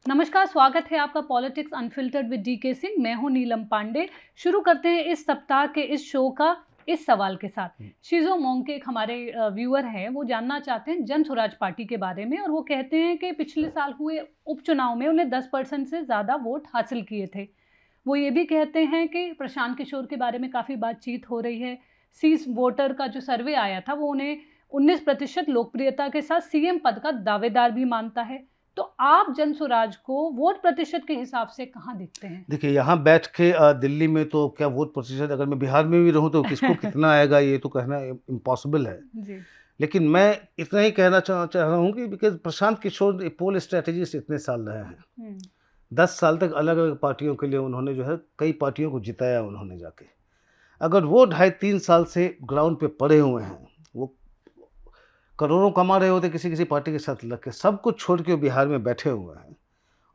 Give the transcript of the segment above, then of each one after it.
नमस्कार, स्वागत है आपका politics unfiltered with DK Singh. मैं हूं नीलम पांडे। शुरू करते हैं इस सप्ताह के इस शो का इस सवाल के साथ। शीजो मोंग के एक हमारे व्यूअर हैं, वो जानना चाहते हैं जन स्वराज पार्टी के बारे में, और वो कहते हैं कि पिछले साल हुए उपचुनाव में उन्हें 10% से ज़्यादा वोट हासिल किए थे। वो ये भी कहते हैं कि प्रशांत किशोर के बारे में काफ़ी बातचीत हो रही है। सीस वोटर का जो सर्वे आया था वो उन्हें 19% लोकप्रियता के साथ सीएम पद का दावेदार भी मानता है। तो आप जन स्वराज को वोट प्रतिशत के हिसाब से कहाँ देखते हैं? देखिए, यहाँ बैठ के दिल्ली में तो क्या वोट प्रतिशत, अगर मैं बिहार में भी रहूँ तो किसको कितना आएगा ये तो कहना इम्पॉसिबल है। जी। लेकिन मैं इतना ही कहना चाह रहा हूँ कि because Prashant Kishor pole strategist इतने साल रहे हैं, 10 साल तक अलग अलग पार्टियों के लिए उन्होंने जो है कई पार्टियों को जिताया उन्होंने जाके। अगर वो 2.5-3 साल से ग्राउंड पे पड़े हुए हैं, वो करोड़ों कमा रहे होते किसी किसी पार्टी के साथ लग के, सब कुछ छोड़ के वो बिहार में बैठे हुए हैं।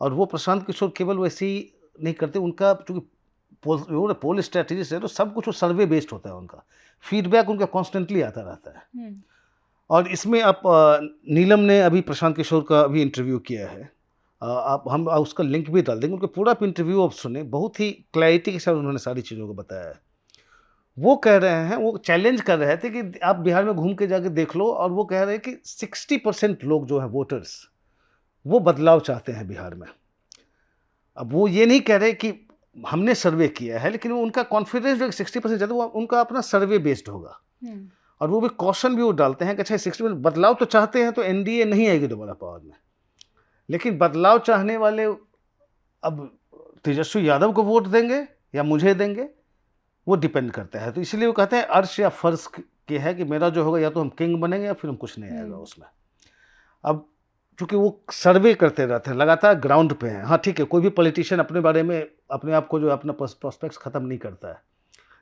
और वो प्रशांत किशोर केवल वैसे ही नहीं करते, उनका चूँकि पोल स्ट्रैटेजिस्ट है तो सब कुछ वो सर्वे बेस्ड होता है उनका। फीडबैक उनका कॉन्स्टेंटली आता रहता है। और इसमें आप नीलम ने अभी प्रशांत किशोर का अभी इंटरव्यू किया है। आप हम उसका लिंक भी डाल देंगे। उनका पूरा इंटरव्यू आप सुने, बहुत ही क्लैरिटी के साथ उन्होंने सारी चीज़ों को बताया है। वो कह रहे हैं, वो चैलेंज कर रहे थे कि आप बिहार में घूम के जाके देख लो, और वो कह रहे हैं कि 60% लोग जो है वोटर्स, वो बदलाव चाहते हैं बिहार में। अब वो ये नहीं कह रहे कि हमने सर्वे किया है, लेकिन वो उनका कॉन्फिडेंस जो 60% है वो उनका अपना सर्वे बेस्ड होगा। और वो भी कॉशन भी वो डालते हैं कि अच्छा 60% बदलाव तो चाहते हैं तो एनडीए नहीं आएगी दोबारा पावर में, लेकिन बदलाव चाहने वाले अब तेजस्वी यादव को वोट देंगे या मुझे देंगे, वो डिपेंड करता है। तो इसलिए वो कहते हैं अर्श या फर्श के है कि मेरा जो होगा या तो हम किंग बनेंगे या फिर हम कुछ नहीं आएगा उसमें। अब चूँकि वो सर्वे करते रहते हैं, लगातार ग्राउंड पे हैं। हाँ ठीक है, कोई भी पॉलिटिशियन अपने बारे में अपने आप को जो अपना प्रोस्पेक्ट्स ख़त्म नहीं करता है,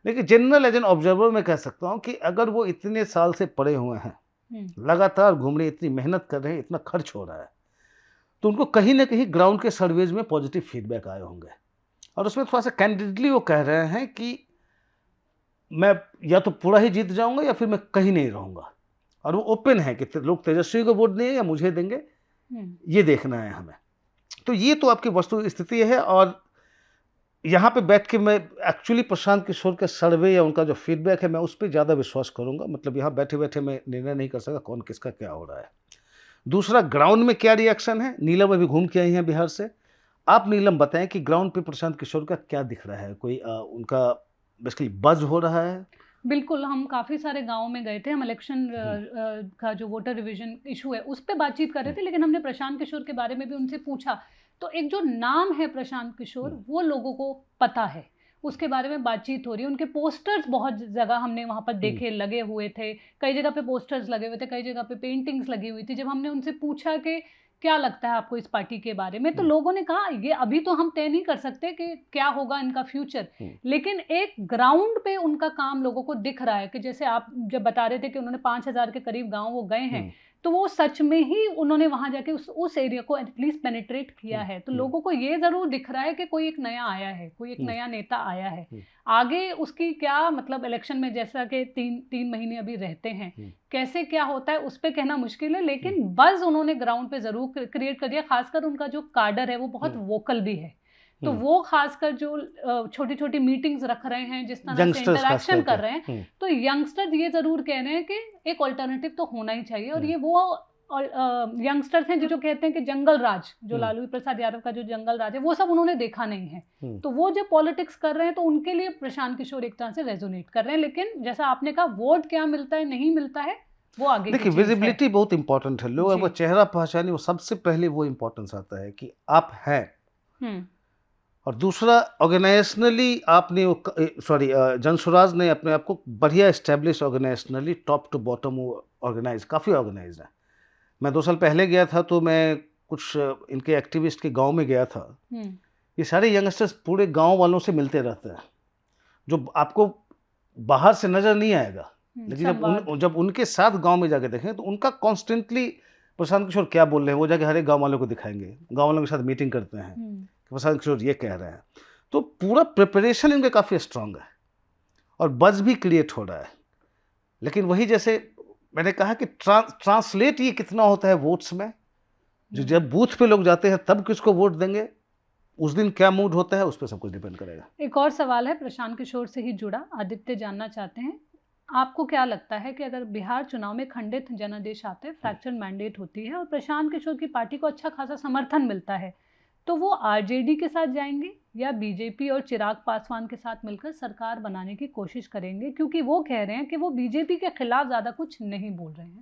लेकिन जनरल एज एन ऑब्जर्वर मैं कह सकता हूँ कि अगर वो इतने साल से पड़े हुए हैं, लगातार घूम रहे हैं, इतनी मेहनत कर रहे हैं, इतना खर्च हो रहा है, तो उनको कहीं ना कहीं ग्राउंड के सर्वेज में पॉजिटिव फीडबैक आए होंगे। और उसमें थोड़ा सा कैंडिडेटली वो कह रहे हैं कि मैं या तो पूरा ही जीत जाऊंगा या फिर मैं कहीं नहीं रहूंगा। और वो ओपन है कि लोग तेजस्वी को वोट देंगे या मुझे देंगे, ये देखना है हमें। तो ये तो आपकी वस्तु स्थिति है। और यहाँ पे बैठ के मैं एक्चुअली प्रशांत किशोर के सर्वे या उनका जो फीडबैक है, मैं उस पर ज़्यादा विश्वास करूँगा। मतलब यहाँ बैठे बैठे मैं निर्णय नहीं कर सकता कौन किसका क्या हो रहा है। दूसरा, ग्राउंड में क्या रिएक्शन है। नीलम अभी घूम के आई हैं बिहार से। आप नीलम बताएं कि ग्राउंड पे प्रशांत किशोर का क्या दिख रहा है, कोई उनका बेसिकली बज हो रहा है? बिल्कुल, हम काफ़ी सारे गाँव में गए थे। हम इलेक्शन का जो वोटर रिविजन इशू है उस पे बातचीत कर रहे थे, लेकिन हमने प्रशांत किशोर के बारे में भी उनसे पूछा। तो एक जो नाम है प्रशांत किशोर, वो लोगों को पता है, उसके बारे में बातचीत हो रही है। उनके पोस्टर्स बहुत जगह हमने वहाँ पर देखे, लगे हुए थे। कई जगह पे पोस्टर्स लगे हुए थे, कई जगह पे पेंटिंग्स लगी हुई थी। जब हमने उनसे पूछा कि क्या लगता है आपको इस पार्टी के बारे में, तो लोगों ने कहा ये अभी तो हम तय नहीं कर सकते कि क्या होगा इनका फ्यूचर, लेकिन एक ग्राउंड पे उनका काम लोगों को दिख रहा है। कि जैसे आप जब बता रहे थे कि उन्होंने 5,000 के करीब गांव वो गए हैं, तो वो सच में ही उन्होंने वहां जाके उस एरिया को एटलीस्ट पेनिट्रेट किया है। तो लोगों को ये जरूर दिख रहा है कि कोई एक नया आया है, कोई एक नया नेता आया है। आगे उसकी क्या मतलब, इलेक्शन में जैसा कि तीन महीने अभी रहते हैं, कैसे क्या होता है उस पर कहना मुश्किल है, लेकिन बस उन्होंने ग्राउंड पे जरूर क्रिएट कर दिया। खासकर उनका जो कार्डर है वो बहुत वोकल भी है। तो वो खासकर जो छोटी छोटी मीटिंग्स रख रहे हैं, जिस तरह से इंटरैक्शन कर रहे हैं, तो यंगस्टर्स ये जरूर कह रहे हैं कि एक ऑल्टरनेटिव तो होना ही चाहिए। और ये वो यंगस्टर्स हैं जो कहते हैं कि जंगल राज, जो लालू प्रसाद यादव का जो जंगल राज है, वो सब उन्होंने देखा नहीं है। तो वो जो पॉलिटिक्स कर रहे हैं, तो उनके लिए प्रशांत किशोर एक तरह से रेजोनेट कर रहे हैं। लेकिन जैसा आपने कहा, वोट क्या मिलता है नहीं मिलता है वो आगे देखिए, विजिबिलिटी बहुत इंपॉर्टेंट है। लोग वो चेहरा पहचाने, वो सबसे पहले वो इंपॉर्टेंस आता है कि आप हैं। और दूसरा, ऑर्गेनाइजेशनली आपने जन स्वराज ने अपने आप को बढ़िया establish organisationally, top to bottom organise, काफ़ी ऑर्गेनाइज है। मैं 2 साल पहले गया था तो मैं कुछ इनके एक्टिविस्ट के गांव में गया था। ये सारे यंगस्टर्स पूरे गांव वालों से मिलते रहते हैं, जो आपको बाहर से नज़र नहीं आएगा। लेकिन जब उनके साथ गांव में जाके देखें तो उनका कॉन्स्टेंटली प्रशांत किशोर क्या बोल रहे हैं वो जाके हर एक गाँव वालों को दिखाएंगे। गाँव वालों के साथ मीटिंग करते हैं, प्रशांत किशोर ये कह रहे हैं। तो पूरा प्रिपरेशन इनका काफ़ी स्ट्रांग है और बज़ भी क्रिएट हो रहा है। लेकिन वही, जैसे मैंने कहा कि ट्रांसलेट ये कितना होता है वोट्स में, जो जब बूथ पे लोग जाते हैं तब किसको वोट देंगे, उस दिन क्या मूड होता है, उस पर सब कुछ डिपेंड करेगा। एक और सवाल है प्रशांत किशोर से ही जुड़ा, आदित्य जानना चाहते हैं, आपको क्या लगता है कि अगर बिहार चुनाव में खंडित जनादेश आते, फ्रैक्चर मैंडेट होती है और प्रशांत किशोर की पार्टी को अच्छा खासा समर्थन मिलता है, तो वो आरजेडी के साथ जाएंगे या बीजेपी और चिराग पासवान के साथ मिलकर सरकार बनाने की कोशिश करेंगे? क्योंकि वो कह रहे हैं कि वो बीजेपी के खिलाफ ज़्यादा कुछ नहीं बोल रहे हैं।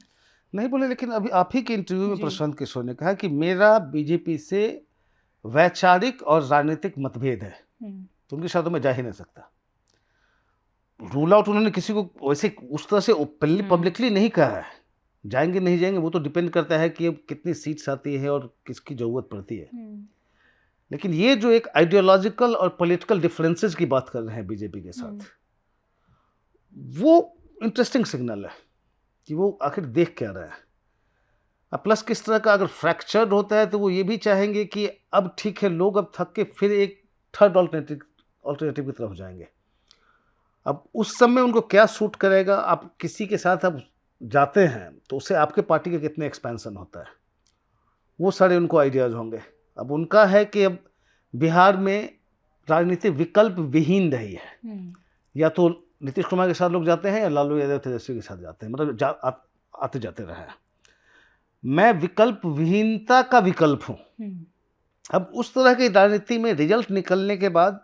नहीं बोले, लेकिन अभी आप ही के इंटरव्यू में जी। प्रशांत किशोर ने कहा कि मेरा बीजेपी से वैचारिक और राजनीतिक मतभेद है, तो उनके साथ मैं जा ही नहीं सकता। रूल आउट उन्होंने किसी को वैसे उस तरह से पब्लिकली नहीं कहा है, जाएंगे नहीं जाएंगे वो तो डिपेंड करता है कि अब कितनी सीट्स आती है और किसकी ज़रूरत पड़ती है। लेकिन ये जो एक आइडियोलॉजिकल और पॉलिटिकल डिफरेंसेस की बात कर रहे हैं बीजेपी के साथ, वो इंटरेस्टिंग सिग्नल है कि वो आखिर देख क्या रहा है। अब प्लस किस तरह का अगर फ्रैक्चर होता है तो वो ये भी चाहेंगे कि अब ठीक है, लोग अब थक के फिर एक थर्ड ऑल्टरनेटिव की तरफ जाएंगे। अब उस समय उनको क्या सूट करेगा, आप किसी के साथ अब जाते हैं तो उससे आपके पार्टी का कितने एक्सपेंशन होता है, वो सारे उनको आइडियाज़ होंगे। अब उनका है कि अब बिहार में राजनीति विकल्प विहीन रही है, या तो नीतीश कुमार के साथ लोग जाते हैं या लालू यादव तेजस्वी के साथ जाते हैं, मतलब आते जाते रहे हैं। मैं विकल्प विहीनता का विकल्प हूँ। अब उस तरह की राजनीति में रिजल्ट निकलने के बाद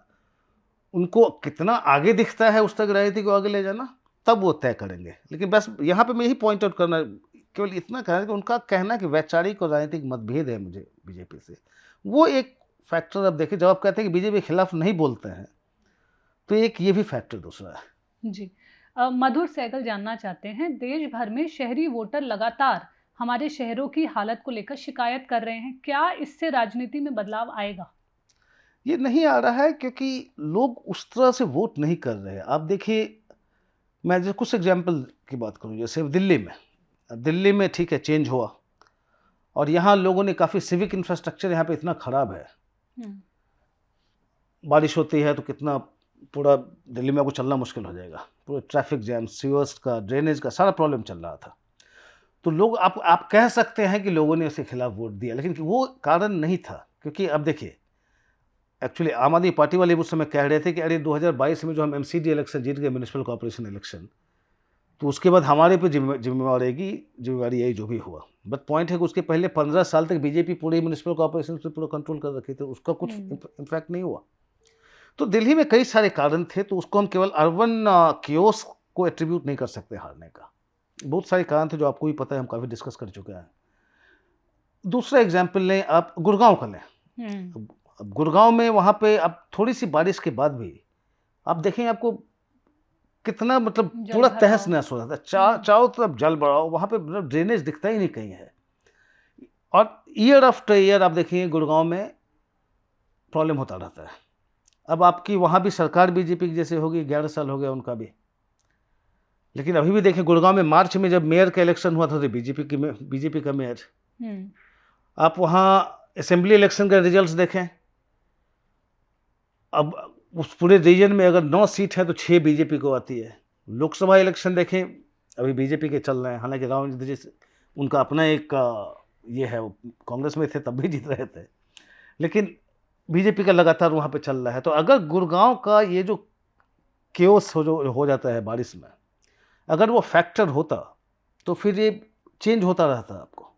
उनको कितना आगे दिखता है उस तक राजनीति को आगे ले जाना, तब वो तय करेंगे। लेकिन बस यहाँ पे मैं यही पॉइंट आउट करना, केवल इतना कहना कि उनका कहना कि वैचारिक और राजनीतिक मतभेद है मुझे बीजेपी से, वो एक फैक्टर। अब देखिए, जब आप कहते हैं कि बीजेपी के खिलाफ नहीं बोलते हैं तो एक ये भी फैक्टर दूसरा है। जी। मधुर सहगल जानना चाहते हैं, देश भर में शहरी वोटर लगातार हमारे शहरों की हालत को लेकर शिकायत कर रहे हैं, क्या इससे राजनीति में बदलाव आएगा? ये नहीं आ रहा है क्योंकि लोग उस तरह से वोट नहीं कर रहे हैं। आप देखिए, मैं जो कुछ एग्जाम्पल की बात करूँ, जैसे दिल्ली में ठीक है चेंज हुआ और यहाँ लोगों ने काफ़ी सिविक इंफ्रास्ट्रक्चर यहाँ पे इतना ख़राब है, बारिश होती है तो कितना पूरा दिल्ली में आपको चलना मुश्किल हो जाएगा, पूरा ट्रैफिक जैम, सीवर्स का, ड्रेनेज का सारा प्रॉब्लम चल रहा था। तो लोग आप कह सकते हैं कि लोगों ने उसके खिलाफ वोट दिया, लेकिन वो कारण नहीं था। क्योंकि अब देखिए, एक्चुअली आम आदमी पार्टी वाले उस समय कह रहे थे कि अरे 2022 में जो हम एमसीडी इलेक्शन जीत गए, म्यूनिसिपल कॉर्पोरेशन इलेक्शन, तो उसके बाद हमारे पे जिम्मेवारी यही जो भी हुआ। बट पॉइंट है कि उसके पहले 15 साल तक बीजेपी पूरे म्यूनिसिपल कॉर्पोरेशन पे पूरा कंट्रोल कर रखी थी, उसका कुछ इम्पैक्ट नहीं हुआ। तो दिल्ली में कई सारे कारण थे, तो उसको हम केवल अर्बन कियोस को एट्रीब्यूट नहीं कर सकते हारने का। बहुत सारे कारण थे जो आपको भी पता है, हम काफ़ी डिस्कस कर चुके हैं। दूसरा एग्जाम्पल लें, आप गुड़गांव का लें। अब गुड़गांव में वहाँ पे अब थोड़ी सी बारिश के बाद भी आप देखें, आपको कितना मतलब पूरा तहस नहस हो जाता है, चारों तरफ जल बढ़ाओ, वहाँ पे मतलब ड्रेनेज दिखता ही नहीं कहीं है। और ईयर आफ्टर ईयर आप देखिए गुड़गांव में प्रॉब्लम होता रहता है। अब आपकी वहाँ भी सरकार बीजेपी की जैसे होगी, 11 साल हो गया उनका भी, लेकिन अभी भी देखें गुड़गांव में मार्च में जब मेयर का इलेक्शन हुआ था तो बीजेपी का मेयर। आप वहाँ असेंबली इलेक्शन का रिजल्ट्स देखें, अब उस पूरे रीजन में अगर 9 सीट है तो 6 बीजेपी को आती है। लोकसभा इलेक्शन देखें, अभी बीजेपी के चल रहे हैं, हालांकि राहुल जी उनका अपना एक ये है, कांग्रेस में थे तब भी जीत रहे थे, लेकिन बीजेपी का लगातार वहाँ पे चल रहा है। तो अगर गुड़गांव का ये जो केओस हो जाता है बारिश में, अगर वो फैक्टर होता तो फिर ये चेंज होता रहता आपको।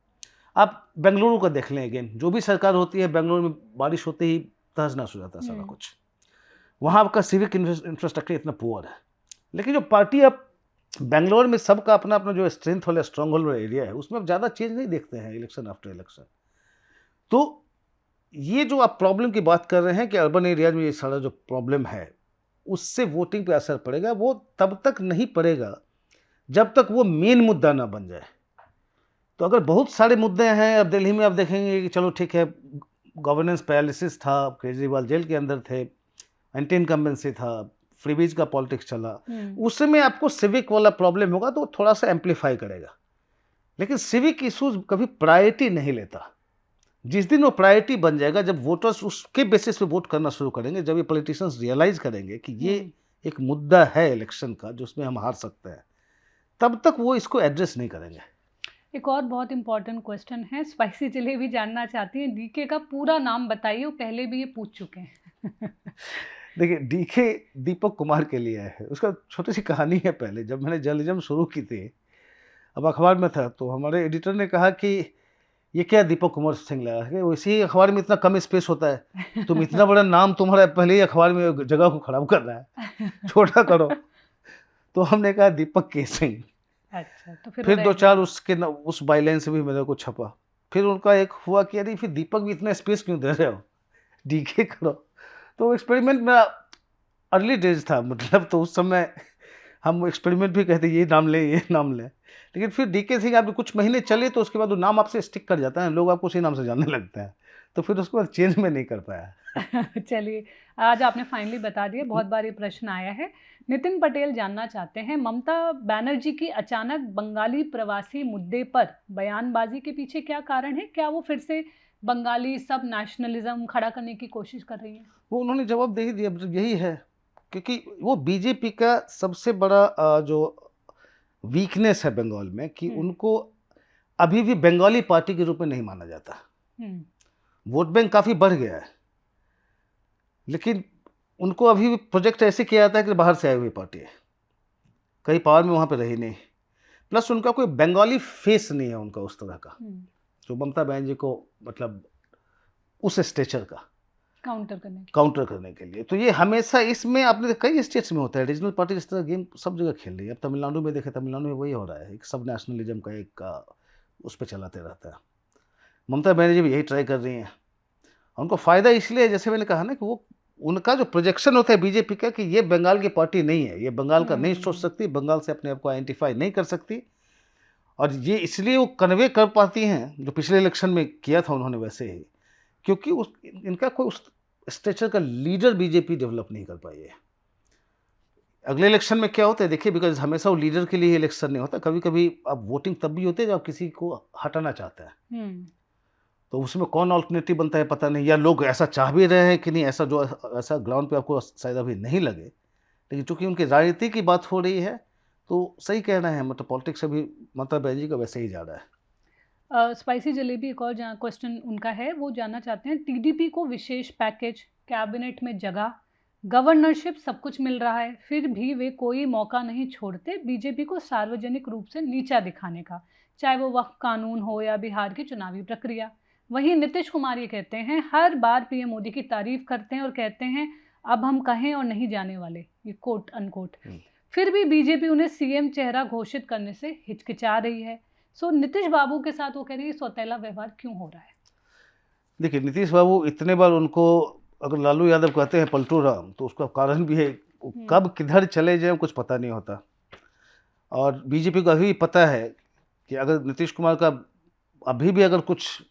आप बेंगलुरु का देख लें, अगेन जो भी सरकार होती है, बेंगलुरु में बारिश होते ही तहस नहस हो जाता है सारा कुछ। वहाँ आपका सिविक इंफ्रास्ट्रक्चर इतना पुअर है। लेकिन जो पार्टी अब बेंगलोर में सबका अपना अपना जो स्ट्रेंथ वाला स्ट्रॉन्ग होल्ड वाला एरिया है, उसमें आप ज़्यादा चेंज नहीं देखते हैं इलेक्शन आफ्टर इलेक्शन। तो ये जो आप प्रॉब्लम की बात कर रहे हैं कि अर्बन एरिया में ये सारा जो प्रॉब्लम है उससे वोटिंग पे असर पड़ेगा, वो तब तक नहीं पड़ेगा जब तक वो मेन मुद्दा ना बन जाए। तो अगर बहुत सारे मुद्दे हैं, अब दिल्ली में आप देखेंगे कि चलो ठीक है, गवर्नेंस पैरालिसिस था, केजरीवाल जेल के अंदर थे, एंटी इनकम्बेंसी था, फ्रीबीज का पॉलिटिक्स चला, उसमें आपको सिविक वाला प्रॉब्लम होगा तो थोड़ा सा एम्पलीफाई करेगा। लेकिन सिविक इशूज कभी प्रायोरिटी नहीं लेता। जिस दिन वो प्रायोरिटी बन जाएगा, जब वोटर्स उसके बेसिस पे वोट करना शुरू करेंगे, जब ये पॉलिटिशियंस रियलाइज करेंगे कि ये एक मुद्दा है इलेक्शन का जो उसमें हम हार सकते हैं, तब तक वो इसको एड्रेस नहीं करेंगे। एक और बहुत इंपॉर्टेंट क्वेश्चन है, स्पाइसी जलेबी जानना चाहती हैं डीके का पूरा नाम बताइए, वो पहले भी ये पूछ चुके हैं। देखिए, डीके दीपक कुमार के लिए है। उसका छोटी सी कहानी है। पहले जब मैंने जर्नलिज्म शुरू की थी, अब अखबार में था, तो हमारे एडिटर ने कहा कि ये क्या दीपक कुमार सिंह लगा है, वैसे ही अखबार में इतना कम स्पेस होता है, तुम इतना बड़ा नाम तुम्हारा पहले ही अखबार में जगह को खराब कर रहा है, छोटा करो। तो हमने कहा दीपक के सिंह। अच्छा, तो फिर फिर दो चार उसके उस बाइलाइन से भी मेरे को छपा। फिर उनका एक हुआ कि अरे फिर दीपक भी इतना स्पेस क्यों दे रहे हो, डीके करो। तो एक्सपेरिमेंट मेरा अर्ली डेज था, मतलब तो उस समय हम एक्सपेरिमेंट भी कहते ये नाम लें ये नाम लें। लेकिन फिर डीके सिंह आप कुछ महीने चले तो उसके बाद वो नाम आपसे स्टिक कर जाता है, लोग आपको उसी नाम से जानने लगते हैं। तो फिर उसके बाद चेंज में नहीं कर पाया। चलिए, आज आपने फाइनली बता दिया, बहुत बार ये प्रश्न आया है। नितिन पटेल जानना चाहते हैं, ममता बनर्जी की अचानक बंगाली प्रवासी मुद्दे पर बयानबाजी के पीछे क्या कारण है? क्या वो फिर से बंगाली सब नेशनलिज्म खड़ा करने की कोशिश कर रही हैं? वो उन्होंने जवाब दे ही दिया, यही है। क्योंकि वो बीजेपी का सबसे बड़ा जो वीकनेस है बंगाल में कि उनको अभी भी बंगाली पार्टी के रूप में नहीं माना जाता। वोट बैंक काफ़ी बढ़ गया है, लेकिन उनको अभी भी प्रोजेक्ट ऐसे किया जाता है कि बाहर से आई हुई पार्टी है, कहीं पावर में वहाँ पे रही नहीं। प्लस उनका कोई बंगाली फेस नहीं है उनका उस तरह का, जो ममता बनर्जी को मतलब उस स्टेचर का काउंटर करने के लिए। तो ये हमेशा इसमें आपने कई स्टेट्स में होता है, रीजनल पार्टी इस तरह गेम सब जगह खेल रही है। अब तमिलनाडु में देखे, तमिलनाडु में वही हो रहा है, एक सब नेशनलिज्म का एक उस पर चलाते रहता है। ममता बनर्जी भी यही ट्राई कर रही हैं। उनको फ़ायदा इसलिए, जैसे मैंने कहा ना, कि वो उनका जो प्रोजेक्शन होता है बीजेपी का कि ये बंगाल की पार्टी नहीं है, ये बंगाल का नहीं सोच सकती, बंगाल से अपने आप को आइडेंटिफाई नहीं कर सकती। और ये इसलिए वो कन्वे कर पाती हैं, जो पिछले इलेक्शन में किया था उन्होंने वैसे ही, क्योंकि इनका कोई उस स्ट्रक्चर का लीडर बीजेपी डेवलप नहीं कर पाई है। अगले इलेक्शन में क्या होता है देखिए, बिकॉज हमेशा वो लीडर के लिए इलेक्शन नहीं होता, कभी कभी अब वोटिंग तब भी होती है जब आप किसी को हटाना चाहता है। तो उसमें कौन ऑल्टरनेटिव बनता है पता नहीं, या लोग ऐसा चाह भी रहे हैं कि नहीं, ऐसा ग्राउंड पे आपको शायद अभी नहीं लगे। लेकिन चूंकि उनकी राजनीति की बात हो रही है, तो सही कह रहे हैं, मतलब पॉलिटिक्स अभी ममता बनर्जी का वैसे ही जा रहा है। स्पाइसी जलेबी एक और क्वेश्चन उनका है, वो जानना चाहते हैं टीडीपी को विशेष पैकेज, कैबिनेट में जगह, गवर्नरशिप सब कुछ मिल रहा है, फिर भी वे कोई मौका नहीं छोड़ते बीजेपी को सार्वजनिक रूप से नीचा दिखाने का, चाहे वो वक्फ कानून हो या बिहार की चुनावी प्रक्रिया। वहीं नीतीश कुमार ये कहते हैं, हर बार पीएम मोदी की तारीफ करते हैं और कहते हैं अब हम कहें और नहीं जाने वाले, ये कोट अनकोट। फिर भी बीजेपी उन्हें सीएम चेहरा घोषित करने से हिचकिचा रही है। सो नीतीश बाबू के साथ वो कह रही है सौतेला व्यवहार क्यों हो रहा है? देखिए, नीतीश बाबू इतने बार उनको अगर लालू यादव कहते हैं पलटू राम, तो उसका कारण भी है, कब किधर चले जाए कुछ पता नहीं होता। और बीजेपी को अभी पता है कि अगर नीतीश कुमार का अभी भी अगर कुछ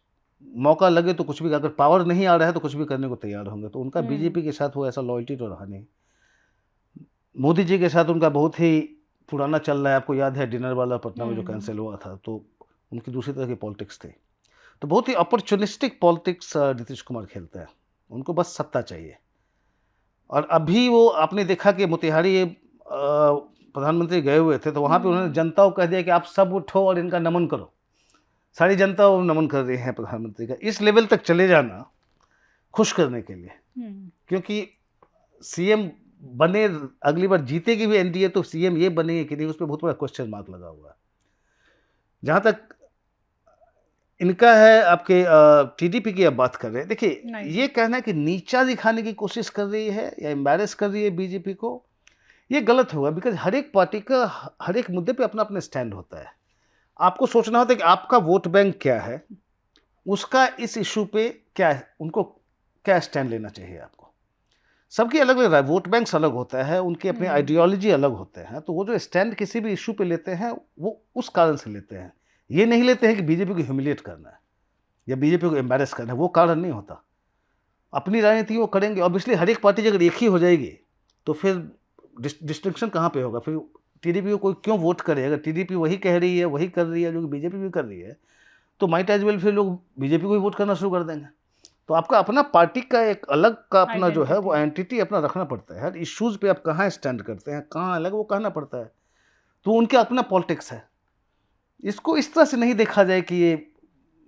मौका लगे तो कुछ भी, अगर पावर नहीं आ रहा है तो कुछ भी करने को तैयार होंगे। तो उनका बीजेपी के साथ वो ऐसा लॉयल्टी तो रहा नहीं। मोदी जी के साथ उनका बहुत ही पुराना चल रहा है, आपको याद है डिनर वाला पटना में जो कैंसिल हुआ था, तो उनकी दूसरी तरह की पॉलिटिक्स थी। तो बहुत ही अपॉर्चुनिस्टिक पॉलिटिक्स नीतीश कुमार खेलता है, उनको बस सत्ता चाहिए। और अभी वो आपने देखा कि मोतिहारी प्रधानमंत्री गए हुए थे, तो वहाँ पे उन्होंने जनता को कह दिया कि आप सब उठो और इनका नमन करो। सारी जनता वो नमन कर रही है प्रधानमंत्री का। इस लेवल तक चले जाना खुश करने के लिए, क्योंकि सीएम बने, अगली बार जीतेगी भी एनडीए, तो सीएम ये बनेंगे कि नहीं, उस पर बहुत बड़ा क्वेश्चन मार्क लगा हुआ है। जहाँ तक इनका है, आपके टीडीपी की आप बात कर रहे हैं, देखिए ये कहना है कि नीचा दिखाने की कोशिश कर रही है या एम्बैरेस कर रही है बीजेपी को, ये गलत होगा। बिकॉज हर एक पार्टी का हर एक मुद्दे पे अपना अपना स्टैंड होता है। आपको सोचना होता है कि आपका वोट बैंक क्या है, उसका इस इशू पे क्या है, उनको क्या स्टैंड लेना चाहिए। आपको सबकी अलग अलग वोट बैंक्स अलग होता है, उनके अपने आइडियोलॉजी अलग होते हैं। तो वो जो स्टैंड किसी भी इशू पे लेते हैं वो उस कारण से लेते हैं, ये नहीं लेते हैं कि बीजेपी को ह्यूमिलिएट करना है या बीजेपी को एम्बैरेस करना है, वो कारण नहीं होता। अपनी राजनीति वो करेंगे। ऑब्वियसली हर एक पार्टी अगर एक ही हो जाएगी तो फिर डिस्टिंक्शन कहाँ पे होगा, फिर टीडीपी को कोई क्यों वोट करे। अगर टीडीपी वही कह रही है, वही कर रही है जो कि बीजेपी भी कर रही है, तो माइट एज वेल फिर लोग बीजेपी को ही वोट करना शुरू कर देंगे। तो आपका अपना पार्टी का एक अलग का अपना जो है वो एंटिटी अपना रखना पड़ता है। हर इश्यूज पे आप कहाँ स्टैंड करते हैं, कहाँ अलग, वो कहना पड़ता है। तो उनके अपना पॉलिटिक्स है। इसको इस तरह से नहीं देखा जाए कि ये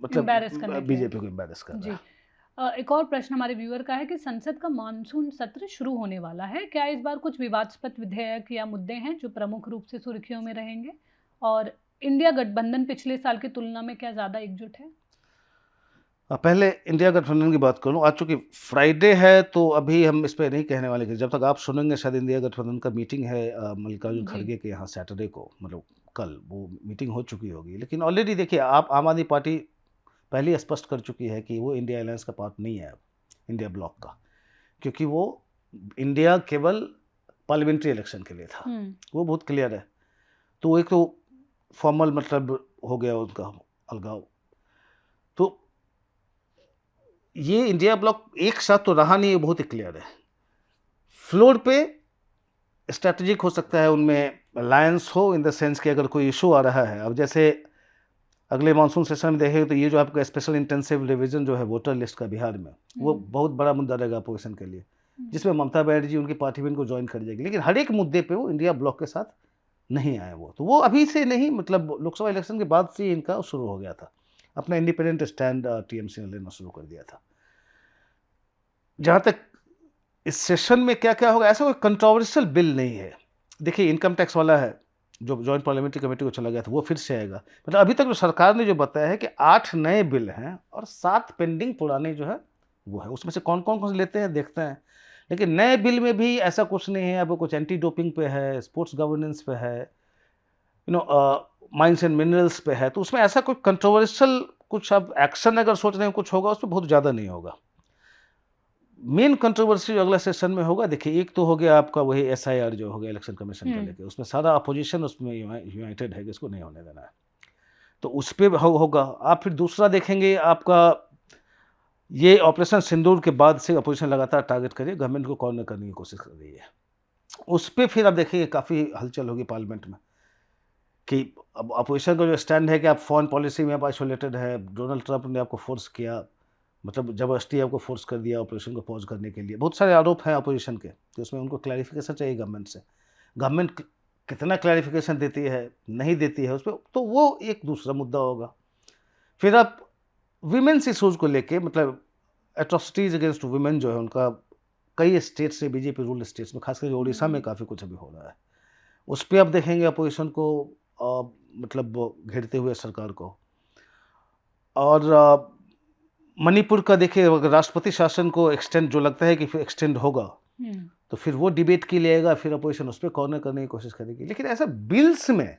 मतलब Embarrass करने के लिए। बीजेपी को एम्बैरेस कर रहा जी। है। एक और प्रश्न हमारे व्यूअर का है कि संसद का मानसून सत्र शुरू होने वाला है, क्या इस बार कुछ विवादास्पद विधेयक या मुद्दे हैं जो प्रमुख रूप से सुर्खियों में रहेंगे? और इंडिया गठबंधन पिछले साल की तुलना में क्या ज़्यादा एकजुट है? पहले इंडिया गठबंधन की बात करूं, आज चूंकि फ्राइडे है तो अभी हम इस पे नहीं कहने वाले कि जब तक आप सुनेंगे शायद इंडिया गठबंधन का मीटिंग है मल्लिकार्जुन जी। खड़गे के यहाँ सैटरडे को, मतलब कल वो मीटिंग हो चुकी होगी। लेकिन ऑलरेडी देखिए, आप आम आदमी पार्टी पहले ही स्पष्ट कर चुकी है कि वो इंडिया अलायंस का पार्ट नहीं है अब, इंडिया ब्लॉक का, क्योंकि वो इंडिया केवल पार्लियामेंट्री इलेक्शन के लिए था, वो बहुत क्लियर है। तो एक तो फॉर्मल मतलब हो गया उनका अलगाव। तो ये इंडिया ब्लॉक एक साथ तो रहा नहीं, ये बहुत ही क्लियर है। फ्लोर पे स्ट्रैटेजिक हो सकता है उनमें अलायंस हो, इन द सेंस कि अगर कोई इशू आ रहा है, अब जैसे अगले मानसून सेशन में देखेंगे तो ये जो आपका स्पेशल इंटेंसिव रिवीजन जो है वोटर लिस्ट का बिहार में, वो बहुत बड़ा मुद्दा रहेगा अपोजिशन के लिए, जिसमें ममता बनर्जी उनकी पार्टी में इनको ज्वाइन कर जाएगी। लेकिन हर एक मुद्दे पे वो इंडिया ब्लॉक के साथ नहीं आए वो, तो वो अभी से नहीं, मतलब लोकसभा इलेक्शन के बाद से इनका शुरू हो गया था, अपना इंडिपेंडेंट स्टैंड टीएमसी ने लेना शुरू कर दिया था। जहाँ तक इस सेशन में क्या क्या होगा, ऐसा कोई कंट्रोवर्शियल बिल नहीं है। देखिए, इनकम टैक्स वाला है जो जॉइंट पार्लियामेंट्री कमेटी को चला गया था, वो फिर से आएगा। मतलब अभी तक जो सरकार ने जो बताया है कि 8 नए बिल हैं और 7 पेंडिंग पुराने जो है वो है। उसमें से कौन कौन से लेते हैं देखते हैं। लेकिन नए बिल में भी ऐसा कुछ नहीं है, अब कुछ एंटी डोपिंग पे है, स्पोर्ट्स गवर्नेंस पे है, माइंस एंड मिनरल्स पे है। तो उसमें ऐसा कोई कंट्रोवर्शियल कुछ अब एक्शन अगर सोच रहे हैं कुछ होगा, उसमें बहुत ज़्यादा नहीं होगा। मेन कंट्रोवर्सी जो अगला सेशन में होगा, देखिए, एक तो हो गया आपका वही एसआईआर जो हो गया इलेक्शन कमीशन का लेके, उसमें सारा अपोजिशन उसमें यूनाइटेड है कि इसको नहीं होने देना है, तो उस पर होगा। आप फिर दूसरा देखेंगे आपका ये ऑपरेशन सिंदूर के बाद से अपोजिशन लगातार टारगेट करिए, गवर्नमेंट को कॉर्नर करने की कोशिश कर रही है। उस पर फिर आप देखिए काफ़ी हलचल होगी पार्लियामेंट में कि अब अपोजिशन का जो स्टैंड है कि आप फॉरेन पॉलिसी में आप आइसोलेटेड है, डोनाल्ड ट्रंप ने आपको फोर्स किया, मतलब ज़बरदस्ती आपको फोर्स कर दिया ऑपरेशन को पॉज करने के लिए। बहुत सारे आरोप हैं अपोजिशन के, तो उसमें उनको क्लैरिफिकेशन चाहिए गवर्नमेंट से। गवर्नमेंट कितना क्लैरिफिकेशन देती है नहीं देती है उस पर, तो वो एक दूसरा मुद्दा होगा। फिर आप वीमेंस इशूज़ को लेके, मतलब एट्रोसिटीज़ अगेंस्ट वुमेन जो है उनका कई स्टेट से, बीजेपी रूल स्टेट्स में, खासकर उड़ीसा में काफ़ी कुछ अभी हो रहा है, उस पर आप देखेंगे अपोजिशन को मतलब घेरते हुए सरकार को। और मणिपुर का देखिए, अगर राष्ट्रपति शासन को एक्सटेंड जो लगता है कि फिर एक्सटेंड होगा, तो फिर वो डिबेट के लिए आएगा, फिर अपोजिशन उस पर कॉर्नर करने की कोशिश करेगी। लेकिन ऐसा बिल्स में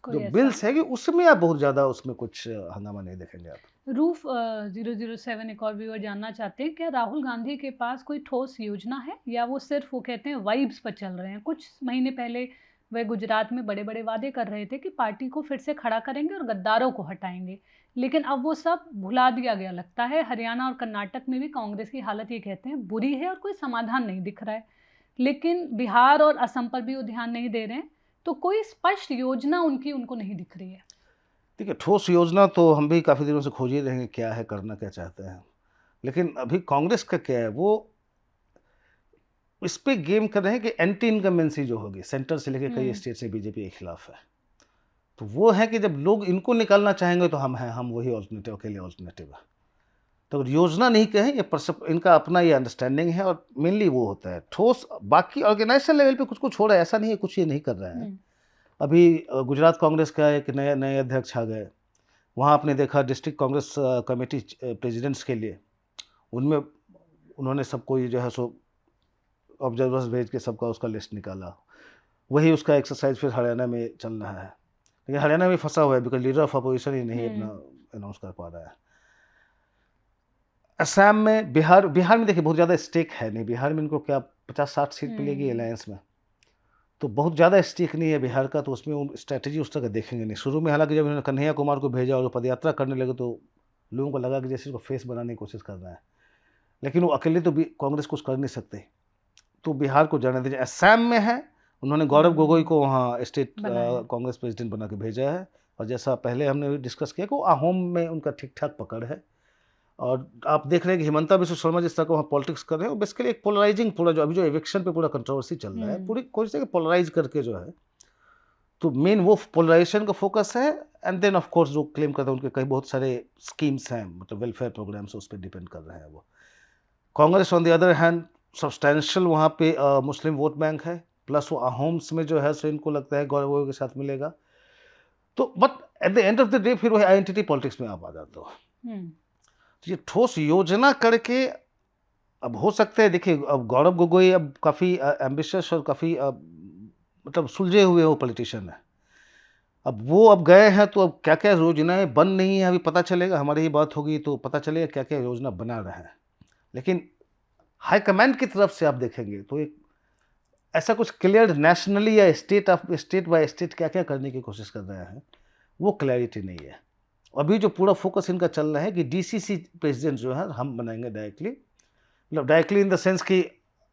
जो बिल्स है कि उसमें आप बहुत ज़्यादा उसमें कुछ हंगामा नहीं देखेंगे आप। रूफ 007 एक और व्यूअर जानना चाहते हैं, क्या राहुल गांधी के पास कोई ठोस योजना है या वो सिर्फ, वो कहते हैं, वाइब्स पर चल रहे हैं? कुछ महीने पहले वह गुजरात में बड़े बड़े वादे कर रहे थे कि पार्टी को फिर से खड़ा करेंगे और गद्दारों को हटाएंगे, लेकिन अब वो सब भुला दिया गया लगता है। हरियाणा और कर्नाटक में भी कांग्रेस की हालत, ये कहते हैं, बुरी है और कोई समाधान नहीं दिख रहा है, लेकिन बिहार और असम पर भी वो ध्यान नहीं दे रहे हैं, तो कोई स्पष्ट योजना उनको नहीं दिख रही है। ठीक है, ठोस योजना तो हम भी काफ़ी दिनों से खोज ही रहेंगे, क्या है, करना क्या चाहते हैं। लेकिन अभी कांग्रेस का क्या है, वो इस पे गेम कर रहे हैं कि एंटी इनकम्बेंसी जो होगी सेंटर से लेकर कई स्टेट से बीजेपी के खिलाफ है, तो वो है कि जब लोग इनको निकालना चाहेंगे तो हम हैं, हम वही ऑल्टरनेटिव, अकेले ऑल्टरनेटिव है। तो योजना नहीं कहें, ये इनका अपना ये अंडरस्टैंडिंग है, और मेनली वो होता है ठोस। बाकी ऑर्गेनाइजेशन लेवल पे कुछ कुछ हो रहा है, ऐसा नहीं है कुछ ये नहीं कर रहे हैं। अभी गुजरात कांग्रेस का एक नए अध्यक्ष आ गए, वहाँ आपने देखा डिस्ट्रिक्ट कांग्रेस कमेटी प्रेसिडेंट्स के लिए, उनमें उन्होंने सबको जो है सो ऑब्जर्वर्स भेज के सबका उसका लिस्ट निकाला। वही उसका एक्सरसाइज फिर हरियाणा में चल रहा है, लेकिन हरियाणा में फंसा हुआ है बिकॉज लीडर ऑफ अपोजिशन ही नहीं अपना अनाउंस कर पा रहा है। असम में, बिहार में देखिए बहुत ज़्यादा स्टेक है नहीं, बिहार में इनको क्या 50-60 सीट मिलेगी अलायंस में, तो बहुत ज़्यादा स्टेक नहीं है बिहार का, तो उसमें वो स्ट्रैटेजी उस तरह देखेंगे नहीं। शुरू में हालांकि जब उन्होंने कन्हैया कुमार को भेजा और पदयात्रा करने लगे तो लोगों को लगा कि जैसे उसको फेस बनाने की कोशिश कर रहा है, लेकिन वो अकेले तो कांग्रेस कुछ कर नहीं सकते, तो बिहार को जाने दीजिए। असम में है, उन्होंने गौरव गोगोई को वहाँ स्टेट कांग्रेस प्रेसिडेंट बना के भेजा है, और जैसा पहले हमने डिस्कस किया कि वो अहोम में उनका ठीक ठाक पकड़ है। और आप देख रहे हैं कि हिमंता बिस्वा शर्मा जिस तरह का वहाँ पॉलिटिक्स कर रहे हैं, बेसिकली एक पोलराइजिंग, पूरा जो अभी जो इलेक्शन पे पूरा कंट्रोवर्सी चल रहा है, पूरी कोशिश है कि पोलराइज करके जो है तो मेन वो पोलराइजेशन का फोकस है। एंड देन ऑफ कोर्स जो क्लेम करते हैं उनके कई बहुत सारे स्कीम्स हैं, मतलब वेलफेयर प्रोग्राम्स, उस पर डिपेंड कर रहे हैं वो। Congress on the other hand substantial वहाँ पे मुस्लिम वोट बैंक है, प्लस वो अहोम्स में जो है सो इनको लगता है गौरव के साथ मिलेगा। तो but at the end of the day फिर वो आइडेंटिटी पॉलिटिक्स में आप आ जाते हो। तो ये ठोस योजना करके अब हो सकता है, देखिए अब गौरव गोगोई अब काफ़ी एम्बिशियस और काफ़ी मतलब सुलझे हुए वो पॉलिटिशियन है। अब वो अब गए हैं तो अब क्या क्या योजनाएं बन रही हैं अभी पता चलेगा, हमारी ही बात होगी तो पता चलेगा क्या क्या योजना बना रहे हैं। लेकिन हाईकमांड की तरफ से आप देखेंगे तो एक ऐसा कुछ क्लियर नेशनली या स्टेट बाय स्टेट क्या क्या करने की कोशिश कर रहे हैं, वो क्लैरिटी नहीं है। अभी जो पूरा फोकस इनका चल रहा है कि डीसीसी प्रेसिडेंट जो है हम बनाएंगे डायरेक्टली, मतलब डायरेक्टली इन द सेंस कि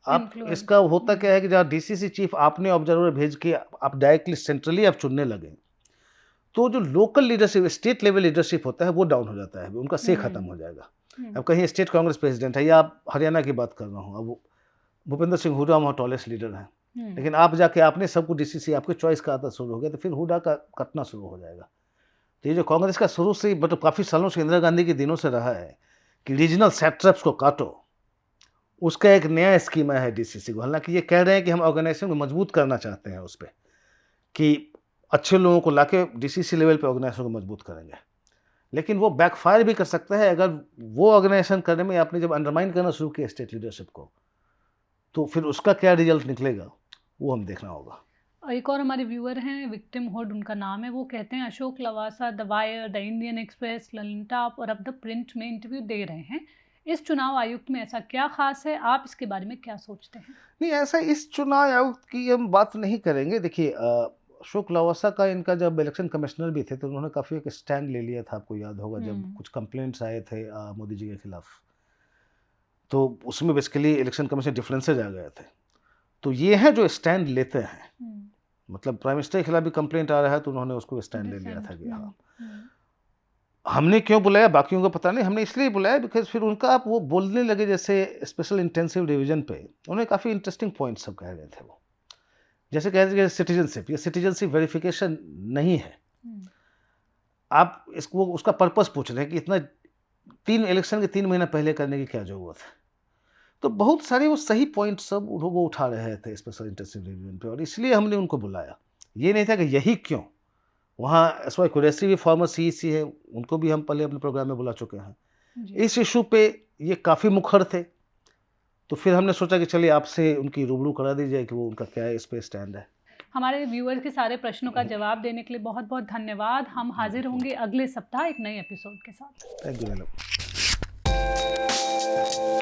आप इसका होता क्या है कि जहाँ डीसीसी चीफ आपने ऑब्जर्वर भेज के आप डायरेक्टली सेंट्रली आप चुनने लगे, तो जो local leadership state level leadership होता है वो डाउन हो जाता है, उनका से खत्म हो जाएगा। अब कहीं स्टेट कांग्रेस प्रेसिडेंट है, या आप हरियाणा की बात कर रहा हूँ, अब भूपेंद्र सिंह हुड्डा वहाँ टॉलेस्ट लीडर हैं, लेकिन आप जाके आपने सबको डीसीसी आपके चॉइस का आता शुरू हो गया, तो फिर हुड्डा का कटना शुरू हो जाएगा। तो ये जो कांग्रेस का शुरू से मतलब काफ़ी सालों से इंदिरा गांधी के दिनों से रहा है कि रीजनल सेट्रप्स को काटो, उसका एक नया स्कीमा है डीसीसी को। हालांकि ये कह रहे हैं कि हम ऑर्गेनाइजेशन को मजबूत करना चाहते हैं उस पर, कि अच्छे लोगों को लाके डीसीसी लेवल पे ऑर्गेनाइजेशन को मजबूत करेंगे, लेकिन वो बैकफायर भी कर सकता है अगर वो ऑर्गेनाइजेशन करने में आपने जब अंडरमाइन करना शुरू किया स्टेट लीडरशिप को, तो फिर उसका क्या रिजल्ट निकलेगा वो हम देखना होगा। एक और हमारे व्यूअर हैं विक्टिम हुड उनका नाम है, वो कहते हैं Ashok Lavasa the wire, the Indian express, Lalan top और अब द प्रिंट में इंटरव्यू दे रहे हैं। इस चुनाव आयुक्त में ऐसा क्या खास है, आप इसके बारे में क्या सोचते हैं? नहीं, ऐसा इस चुनाव आयुक्त की हम बात नहीं करेंगे। देखिए अशोक लवासा का इनका जब इलेक्शन कमिश्नर भी थे तो उन्होंने काफ़ी एक स्टैंड ले लिया था, आपको याद होगा जब कुछ कंप्लेंट्स आए थे मोदी जी के खिलाफ, तो उसमें बेसिकली इलेक्शन कमीशन डिफरेंसेज आ गए थे। तो ये हैं जो स्टैंड लेते हैं, मतलब प्राइम मिनिस्टर के खिलाफ भी कंप्लेंट आ रहा है तो उन्होंने उसको स्टैंड ले लिया था कि हाँ। हमने क्यों बुलाया बाकियों को पता नहीं, हमने इसलिए बुलाया बिकॉज फिर उनका आप वो बोलने लगे जैसे स्पेशल इंटेंसिव डिवीजन पे उन्होंने काफ़ी इंटरेस्टिंग पॉइंट सब कह रहे थे। वो जैसे कह रहे थे सिटीजनशिप, ये सिटीजनशिप वेरिफिकेशन नहीं है। आप इसको उसका पर्पस पूछ रहे हैं कि इतना 3 इलेक्शन के 3 महीना पहले करने की क्या ज़रूरत है। तो बहुत सारे वो सही पॉइंट सब वो उठा रहे थे स्पेशल इंटेंसिव डिवीजन पे, और इसलिए हमने उनको बुलाया। ये नहीं था कि यही क्यों, वहाँ एस वाई कुरैशी भी फॉर्मर सीईसी है, उनको भी हम पहले अपने प्रोग्राम में बुला चुके हैं। इस इशू पे ये काफ़ी मुखर थे, तो फिर हमने सोचा कि चलिए आपसे उनकी रूबरू करा दी जाए कि वो उनका क्या इस पे स्टैंड है। हमारे व्यूअर्स के सारे प्रश्नों का जवाब देने के लिए बहुत बहुत धन्यवाद। हम हाजिर होंगे अगले सप्ताह एक नए एपिसोड के साथ। Thank you.